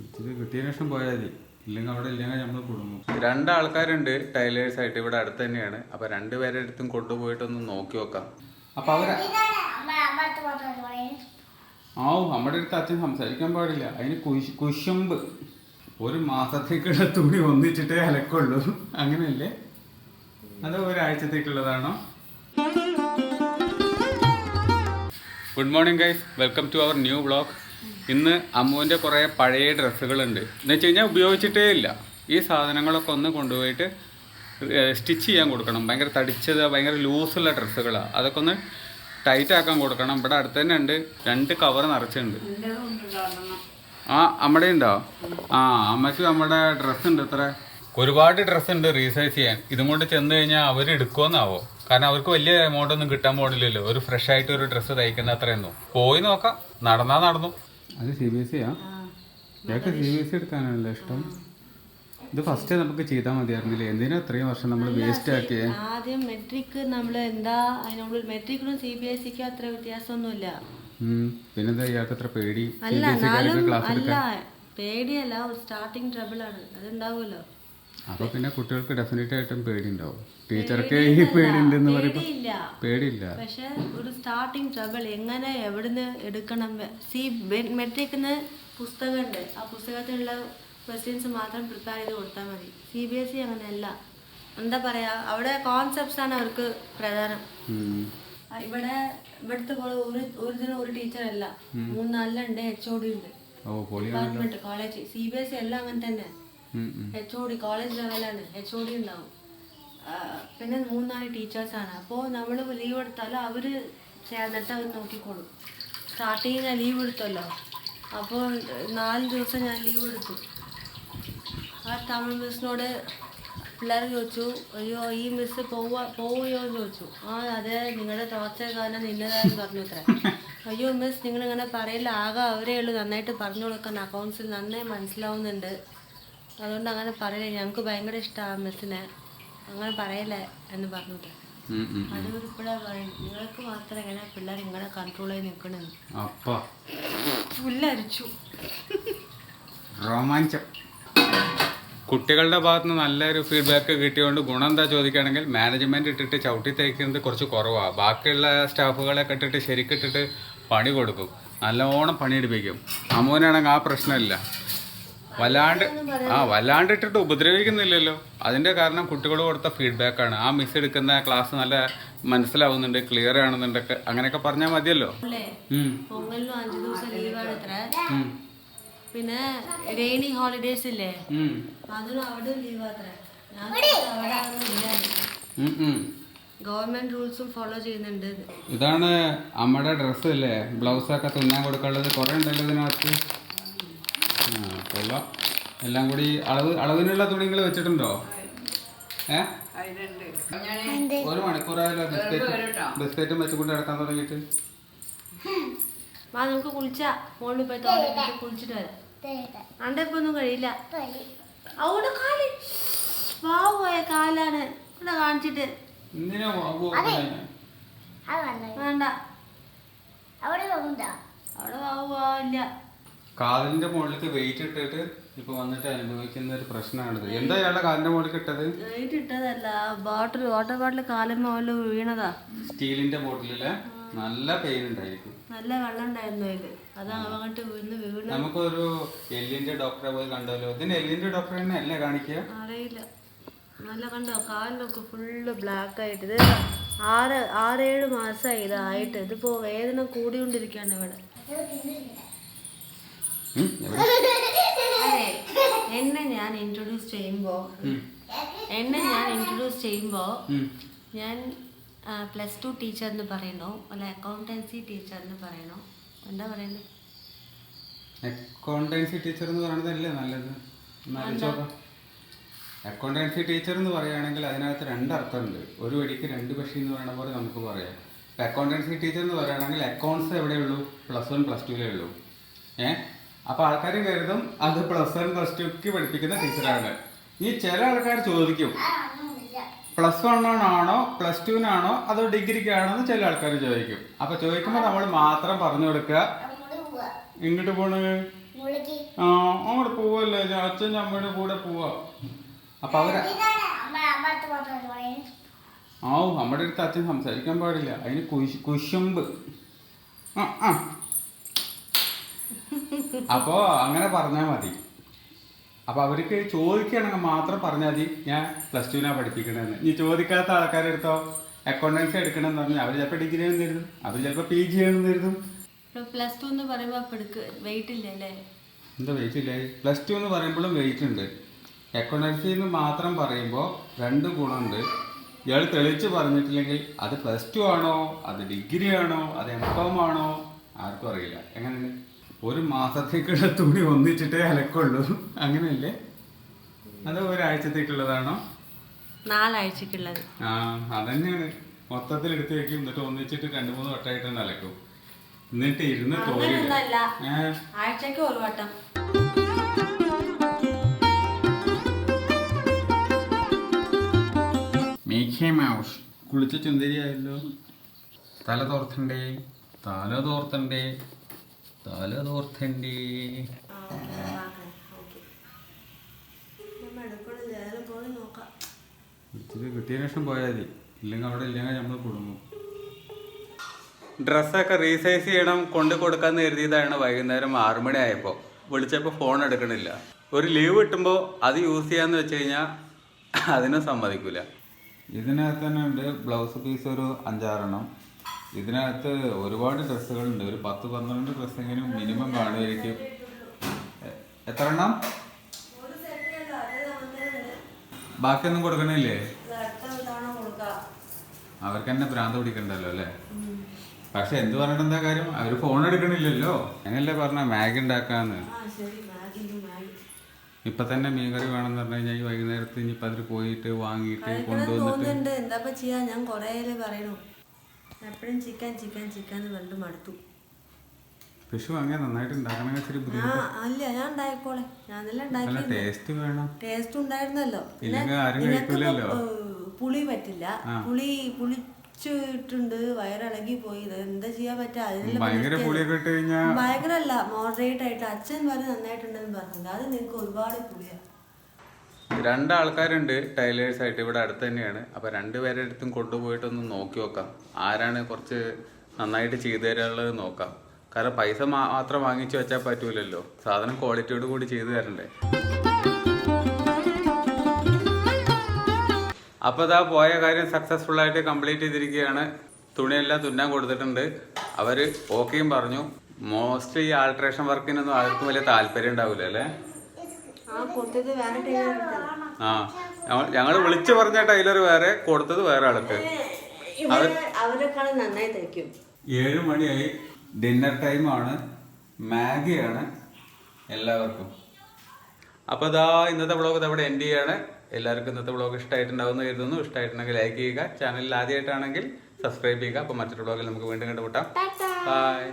ഇത് കിട്ടിയ ശേഷം പോയാൽ മതി, ഇല്ലെങ്കിൽ അവിടെ ഇല്ലെങ്കിൽ നമ്മൾ കുടുങ്ങും. രണ്ടാൾക്കാരുണ്ട് ടൈലേഴ്സ് ആയിട്ട് ഇവിടെ അടുത്ത് തന്നെയാണ്. അപ്പൊ രണ്ടുപേരെ അടുത്തും കൊണ്ടുപോയിട്ടൊന്ന് നോക്കി നോക്കാം. അപ്പൊ അവര് നമ്മുടെ അടുത്ത് അച്ഛൻ സംസാരിക്കാൻ പാടില്ല, അതിന് കുശുമ്പ്. ഒരു മാസത്തേക്കുള്ള തുണി ഒന്നിച്ചിട്ടേ അലക്കുള്ളൂ, അങ്ങനെയല്ലേ? അത് ഒരാഴ്ചത്തേക്കുള്ളതാണോ? Good morning guys, welcome to our new vlog. ഇന്ന് അമ്മുവിൻ്റെ കുറേ പഴയ ഡ്രസ്സുകളുണ്ട്. എന്ന് വെച്ച് കഴിഞ്ഞാൽ ഉപയോഗിച്ചിട്ടേ ഇല്ല. ഈ സാധനങ്ങളൊക്കെ ഒന്ന് കൊണ്ടുപോയിട്ട് സ്റ്റിച്ച് ചെയ്യാൻ കൊടുക്കണം. ഭയങ്കര തടിച്ചത്, ഭയങ്കര ലൂസുള്ള ഡ്രസ്സുകളാണ്. അതൊക്കെ ഒന്ന് ടൈറ്റ് ആക്കാൻ കൊടുക്കണം. ഇവിടെ അടുത്ത് തന്നെ ഉണ്ട്, 2 കവർ നിറച്ചുണ്ട്. ആ അമ്മടെ ഉണ്ടോ? ആ അമ്മയ്ക്ക് നമ്മുടെ ഡ്രസ്സ് ഉണ്ട്. ഇത്ര ഒരുപാട് ഡ്രസ്സ് ഉണ്ട് റീസൈസ് ചെയ്യാൻ. ഇതും കൊണ്ട് ചെന്ന് കഴിഞ്ഞാൽ അവർ എടുക്കുമെന്നാവോ? കാരണം അവർക്ക് വലിയ എമൗണ്ട് ഒന്നും കിട്ടാൻ പോണില്ലല്ലോ. ഒരു ഫ്രഷ് ആയിട്ട് ഒരു ഡ്രസ്സ് തയ്ക്കുന്ന അത്രയൊന്നും. പോയി നോക്കാം, നടന്നാ നടന്നു. അത് CBSE ആ? ഞങ്ങൾക്ക് CBSE എടുക്കാനാണല്ലോ ഇഷ്ടം. ഇത് ഫസ്റ്റ് നമുക്ക് ചെയ്താൽ മതിയായിരുന്നില്ലേ? എന്തിനാ ഇത്രയും വർഷം നമ്മൾ വേസ്റ്റ് ആക്കിയേ? ആദ്യം മെട്രിക് നമ്മൾ എന്താ അതിനോട് മെട്രിക്കിനും CBSEക്കും അത്ര വ്യത്യാസമൊന്നുമില്ല. പിന്നെന്താ ഇയാൾക്ക് അത്ര പേടി? അല്ല പേടിയല്ല, ഒരു സ്റ്റാർട്ടിങ് ട്രബിൾ ആണ്, അതുണ്ടാവുമല്ലോ. അപ്പൊ പിന്നെ കുട്ടികൾക്ക് ഡെഫിനറ്റ് ആയിട്ടും പേടി ഉണ്ടാവും. ടീച്ചർക്ക് ഈ പേടി ഉണ്ടെന്ന് പറയുമ്പോ പേടിയില്ല. പക്ഷെ ഒരു സ്റ്റാർട്ടിങ് ട്രബിൾ എങ്ങനെ എവിടുന്ന് എടുക്കണം. മെട്രിക്കിന് പുസ്തകമുണ്ട്, ആ പുസ്തകത്തിലുള്ള ക്വസ്റ്റ്യൻസ് മാത്രം പ്രിപ്പയർ ചെയ്ത് കൊടുത്താൽ മതി. CBSE അങ്ങനെയല്ല. എന്താ പറയാ, അവിടെ കോൺസെപ്റ്റ്സ് ആണ് അവർക്ക് പ്രധാനം. ഇവിടുത്തെ ഒരു ടീച്ചറല്ല, 3-4 ഉണ്ട്. HOD ഉണ്ട്, ഡിപ്പാർട്ട്മെന്റ് കോളേജ്. CBSE എല്ലാം അങ്ങനെ തന്നെ. HOD കോളേജ് ലെവലാണ്, HOD ഉണ്ടാവും. പിന്നെ 3-4 ടീച്ചേഴ്സാണ്. അപ്പോൾ നമ്മൾ ലീവ് എടുത്താലും അവർ ചേർന്നിട്ട് അവർ നോക്കിക്കോളും. സ്റ്റാർട്ടിങ്ങിൽ ഞാൻ ലീവ് എടുത്തല്ലോ, അപ്പോൾ 4 ദിവസം ഞാൻ ലീവ് എടുത്തു. ആ തമിഴ് മിസ്സിനോട് പിള്ളേർ ചോദിച്ചു, അയ്യോ ഈ മിസ് പോവുകയോ എന്ന് ചോദിച്ചു. ആ അതെ, നിങ്ങളുടെ ടോർച്ചർ കാരണം നിന്നതാന്ന് പറഞ്ഞു അത്ര. അയ്യോ മിസ് നിങ്ങളിങ്ങനെ പറയില്ല, ആകെ അവരേ ഉള്ളൂ നന്നായിട്ട് പറഞ്ഞു കൊടുക്കാൻ, അക്കൗണ്ട്സിൽ നന്നായി മനസ്സിലാവുന്നുണ്ട്, അതുകൊണ്ട് അങ്ങനെ പറയില്ല, ഞങ്ങൾക്ക് ഭയങ്കര ഇഷ്ടമാണ് മിസ്സിനെ, അങ്ങനെ പറയല്ലേ എന്ന് പറഞ്ഞു. അത് ഇപ്പോഴാ പറയും, നിങ്ങൾക്ക് മാത്രം എങ്ങനെ പിള്ളേർ ഇങ്ങനെ കൺട്രോൾ ചെയ്ത് നിൽക്കണെന്ന്. പുല്ലരിച്ചു. രോമാഞ്ചം. കുട്ടികളുടെ ഭാഗത്ത് നിന്ന് നല്ലൊരു ഫീഡ്ബാക്ക് കിട്ടിയതുകൊണ്ട് ഗുണം എന്താ ചോദിക്കുകയാണെങ്കിൽ, മാനേജ്മെന്റ് ഇട്ടിട്ട് ചവിട്ടി തയ്ക്കുന്നത് കുറച്ച് കുറവാണ്. ബാക്കിയുള്ള സ്റ്റാഫുകളൊക്കെ ഇട്ടിട്ട് ശരിക്കിട്ടിട്ട് പണി കൊടുക്കും, നല്ലോണം പണിയെടുപ്പിക്കും. അമ്മൂനാണെങ്കിൽ ആ പ്രശ്നമില്ല, വല്ലാണ്ട് ഇട്ടിട്ട് ഉപദ്രവിക്കുന്നില്ലല്ലോ. അതിന്റെ കാരണം കുട്ടികൾ കൊടുത്ത ഫീഡ്ബാക്കാണ്. ആ മിസ് എടുക്കുന്ന ക്ലാസ് നല്ല മനസ്സിലാവുന്നുണ്ട്, ക്ലിയർ ആണെന്നുണ്ടൊക്കെ അങ്ങനെയൊക്കെ പറഞ്ഞാൽ മതിയല്ലോ. പൊങ്കലിനും 5 ദിവസം ലീവാണ് ഇത്ര. പിന്നെ റെയിനി ഹോളിഡേസ് ഇല്ലേ, അതിനും അവിടെ ലീവാത്ര. ഗവൺമെന്റ് റൂൾസും ഫോളോ ചെയ്യുന്നുണ്ട്. ഇതാണ് അമ്മയുടെ ഡ്രസ്സ് അല്ലേ, ബ്ലൗസൊക്കെ തുന്നാൻ കൊടുക്കാനുള്ളത്. കുറെ ഉണ്ടല്ലോ ഇതിനകത്ത്. കൊള്ളാം. എല്ലാം കൂടി അളവിനുള്ള തുണികൾ വെച്ചിട്ടുണ്ടോ? ഒരു മണിക്കൂറായാലോ ബിസ്ക്കറ്റും വെച്ചുകൊണ്ട് കിടക്കാൻ തുടങ്ങിയിട്ട്. നമുക്ക് കുളിച്ചാ മോളിൽ പോയി തോന്നിട്ട് കുളിച്ചിട്ട് വരാം. അണ്ട ഇപ്പൊ ഒന്നും കഴിയില്ല. അവിടെ കാല് വാവുപോയ കാലാണ് ഇവിടെ കാണിച്ചിട്ട്. വേണ്ട, അവിടെ വാവുല്ല. കാലിന്റെ മുകളിലേക്ക് വെയിറ്റ് ഇട്ടിട്ട് ഇപ്പൊ വന്നിട്ട് അനുഭവിക്കുന്ന ഒരു പ്രശ്നമാണിത്. എന്താ ഇയാളുടെ കാലിന്റെ മുകളിൽ ഇട്ടത്? വെയിറ്റ് ഇട്ടതല്ല, വാട്ടർ ബോട്ടിൽ കാലിന് മുകളിൽ വീണതാ. സ്റ്റീലിന്റെ ബോട്ടിലില് നല്ല പെയിൻ ഉണ്ടായിരിക്കും, നല്ല വെള്ളം ഉണ്ടായിരുന്നു അതില്. അത് അങ്ങോട്ട് വീണ്. നമുക്കൊരു എല്ലിന്റെ ഡോക്ടറെ പോയി കണ്ടല്ലോ. ഇതിന് എല്ലിന്റെ ഡോക്ടറെ തന്നെ അല്ലേ കാണിക്കുക? അറിയില്ല. നല്ല കണ്ടോ, കാലിലൊക്കെ ഫുള്ള് ബ്ലാക്ക് ആയിട്ട്. ഇത് 6-7 മാസമായി ഇതായിട്ട്. ഇതിപ്പോ വേദന കൂടിക്കൊണ്ടിരിക്കുകയാണ് ഇവിടെ. അതെ, എന്നെ ഞാൻ ഇൻട്രൊഡ്യൂസ് ചെയ്യുമ്പോ ഞാൻ +2 ടീച്ചർ എന്ന് പറയണോ അല്ല അക്കൗണ്ടൻസി ടീച്ചർ എന്ന് പറയണോ, എന്താ പറയുന്നത്? അക്കൗണ്ടൻസി ടീച്ചർ എന്ന് പറയുന്നതല്ലേ നല്ലത്. അക്കൗണ്ടൻസി ടീച്ചർ എന്ന് പറയുകയാണെങ്കിൽ അതിനകത്ത് 2 അർത്ഥമുണ്ട്. ഒരു വഴിക്ക് 2 പക്ഷി എന്ന് പറയുന്ന പോലെ നമുക്ക് പറയാം. അക്കൗണ്ടൻസി ടീച്ചർ എന്ന് പറയുകയാണെങ്കിൽ അക്കൗണ്ട്സ് എവിടെയുള്ളൂ? +1 +2 ഉള്ളൂ. അപ്പോൾ ആൾക്കാർ കരുതും അത് +1 +2ക്ക് പഠിപ്പിക്കുന്ന ടീച്ചറാണ്. ഈ ചില ആൾക്കാർ ചോദിക്കും +1 +2 അതോ ഡിഗ്രിക്കാണോ എന്ന് ചില ആൾക്കാർ ചോദിക്കും. അപ്പൊ ചോദിക്കുമ്പോൾ നമ്മൾ മാത്രം പറഞ്ഞു കൊടുക്കുക. ഇങ്ങോട്ട് പോണ് ആ അങ്ങോട്ട് പോവല്ലേ, അച്ഛൻ അമ്മയുടെ കൂടെ പോവാ. അപ്പൊ അവര് നമ്മുടെ അടുത്ത് അച്ഛൻ സംസാരിക്കാൻ പാടില്ല, അതിന് കുശുമ്പ്. അപ്പോ അങ്ങനെ പറഞ്ഞാൽ മതി. അപ്പൊ അവർക്ക് ചോദിക്കുകയാണെങ്കിൽ മാത്രം പറഞ്ഞാൽ മതി, ഞാൻ +2 പഠിപ്പിക്കണമെന്ന്. ഇനി ചോദിക്കാത്ത ആൾക്കാരെടുത്തോ അക്കൗണ്ടൻസി എടുക്കണമെന്ന് പറഞ്ഞാൽ അവർ ചിലപ്പോൾ ഡിഗ്രി ആണെന്ന് കരുതും, അവർ ചിലപ്പോൾ PG ആണെന്ന് കരുതും. +2 എന്ന് പറയുമ്പോ വെയിറ്റ് ഇല്ല അല്ലേ? എന്താ വെയിറ്റ് ഇല്ലേ? +2 എന്ന് പറയുമ്പോഴും വെയിറ്റ് ഉണ്ട്. അക്കൗണ്ടൻസി എന്ന് മാത്രം പറയുമ്പോൾ 2 ഗുണമുണ്ട്. ഇയാൾ തെളിച്ച് പറഞ്ഞിട്ടില്ലെങ്കിൽ അത് +2 ആണോ, അത് ഡിഗ്രി ആണോ, അത് MCOM ആണോ, ആർക്കും അറിയില്ല. എങ്ങനെയുണ്ട്? ഒരു മാസത്തേക്കുള്ള തുണി ഒന്നിച്ചിട്ടേ അലക്കുള്ളൂ, അങ്ങനെയല്ലേ? അത് ഒരാഴ്ചത്തേക്കുള്ളതാണോ? 4 ആഴ്ചക്കുള്ളത്. ആ അതന്നെയാണ്. മൊത്തത്തിൽ എടുത്ത് വെക്കും, എന്നിട്ട് ഒന്നിച്ചിട്ട് 2-3 വട്ടമായിട്ടാണ് അലക്കും. എന്നിട്ട് ഇരുന്ന് ആഴ്ചക്ക് ഒരു വട്ടം. കുളിച്ച ചുന്ദരിയായല്ലോ. തല തോർത്തണ്ടേ, തല തോർത്തണ്ടേ, തല തോർത്തണ്ടേ. കിട്ടിയ ശേഷം പോയാൽ മതി, ഇല്ലെങ്കിൽ അവിടെ ഇല്ലെങ്കിൽ നമ്മൾ കുടുങ്ങും. ഡ്രസ്സൊക്കെ റീസൈസ് ചെയ്യണം, കൊണ്ട് കൊടുക്കാന്ന് കരുതിയതാണ്. വൈകുന്നേരം 6 മണി ആയപ്പോൾ വിളിച്ചപ്പോൾ ഫോൺ എടുക്കണില്ല. ഒരു ലീവ് കിട്ടുമ്പോൾ അത് യൂസ് ചെയ്യാന്ന് വെച്ച് കഴിഞ്ഞാൽ അതിനും സമ്മതിക്കൂല. ഇതിനകത്ത് തന്നെ ഉണ്ട് ബ്ലൗസ് പീസ് ഒരു 5-6 എണ്ണം. ഇതിനകത്ത് ഒരുപാട് ഡ്രസ്സുകളുണ്ട്, ഒരു 10-12 ഡ്രസ്സെങ്കിലും മിനിമം കാണുമായിരിക്കും. എത്ര എണ്ണം? ബാക്കിയൊന്നും കൊടുക്കണില്ലേ? അവർക്ക് തന്നെ ഭ്രാന്ത് പിടിക്കണ്ടല്ലോ അല്ലേ? പക്ഷെ എന്ത് പറഞ്ഞിട്ട് എന്താ കാര്യം, അവര് ഫോൺ എടുക്കണില്ലല്ലോ. അങ്ങനല്ലേ പറഞ്ഞ മാഗി ഉണ്ടാക്കാന്ന്. ഇപ്പൊ തന്നെ മീൻകറി വേണമെന്ന് പറഞ്ഞു കഴിഞ്ഞാൽ ഈ വൈകുന്നേരത്ത് ഇനിയിപ്പോ അതിൽ പോയിട്ട് വാങ്ങിയിട്ട് കൊണ്ടുവന്നിട്ട് എന്താ ചെയ്യാ. ഞാൻ കൊറേ പറയണു, എപ്പോഴും ചിക്കൻ ചിക്കൻ ചിക്കൻ കണ്ടു മടുത്തു. ഫിഷ് വാങ്ങിയാൽ നന്നായിട്ട് ഉണ്ടാക്കണമെങ്കിൽ ഇച്ചിരി ബുദ്ധിമുട്ട്. അല്ല ഞാൻ ഉണ്ടായിക്കോളെ, ഞാനെല്ലാം ഉണ്ടാക്കി. ടേസ്റ്റ് വേണം. ടേസ്റ്റ് ഉണ്ടായിരുന്നല്ലോ. ഇല്ലെങ്കിൽ ആരും കഴിക്കൂലല്ലോ. പുളി പറ്റില്ല, പുളിച്ചിട്ടുണ്ട്, വയറിളകി പോയി. എന്താ ചെയ്യാൻ പറ്റാ? ഭയങ്കര പുളിയൊക്കെ ഇട്ട് കഴിഞ്ഞാൽ ഭയങ്കരല്ല, മോഡറേറ്റ് ആയിട്ട്. അച്ഛൻ പറഞ്ഞ് നന്നായിട്ടുണ്ടെന്ന് പറഞ്ഞില്ല, അത് നിങ്ങൾക്ക് ഒരുപാട് പുളിയാ. 2 ആൾക്കാരുണ്ട് ടൈലേഴ്സ് ആയിട്ട് ഇവിടെ അടുത്ത് തന്നെയാണ്. അപ്പൊ 2 പേരുടെ അടുത്തും കൊണ്ടുപോയിട്ടൊന്ന് നോക്കി നോക്കാം, ആരാണ് കുറച്ച് നന്നായിട്ട് ചെയ്തു തരാനുള്ളത് നോക്കാം. കാരണം പൈസ മാത്രം വാങ്ങിച്ചു വെച്ചാൽ പറ്റൂലല്ലോ, സാധനം ക്വാളിറ്റിയോട് കൂടി ചെയ്തു തരണ്ടേ. അപ്പോൾ ഇതാ പോയ കാര്യം സക്സസ്ഫുൾ ആയിട്ട് കംപ്ലീറ്റ് ചെയ്തിരിക്കുകയാണ്. തുണിയെല്ലാം തുന്നാൻ കൊടുത്തിട്ടുണ്ട്. അവർ ഓക്കെയും പറഞ്ഞു. മോസ്റ്റ്ലി ഈ ആൾട്രേഷൻ വർക്കിനൊന്നും ആർക്കും വലിയ താല്പര്യം ഉണ്ടാവില്ല അല്ലേ? ആ ഞങ്ങൾ വിളിച്ചു പറഞ്ഞ ടൈലർ വേറെ, കൊടുത്തത് വേറെ ആൾക്ക്. 7 മണിയായി, ഡിന്നർ ടൈമാണ്, മാഗിയാണ് എല്ലാവർക്കും. അപ്പോൾ ഇതാ ഇന്നത്തെ വ്ളോഗ് ഇതവിടെ എൻഡ് ചെയ്യാണ്. എല്ലാവർക്കും ഇന്നത്തെ വ്ളോഗ് ഇഷ്ടമായിട്ടുണ്ടാവുമെന്ന് കരുതുന്നു. ഇഷ്ടമായിട്ടുണ്ടെങ്കിൽ ലൈക്ക് ചെയ്യുക, ചാനലിൽ ആദ്യമായിട്ടാണെങ്കിൽ സബ്സ്ക്രൈബ് ചെയ്യുക. അപ്പോൾ മറ്റൊരു വ്ളോഗിൽ നമുക്ക് വീണ്ടും കണ്ടുമുട്ടാം. ബൈ.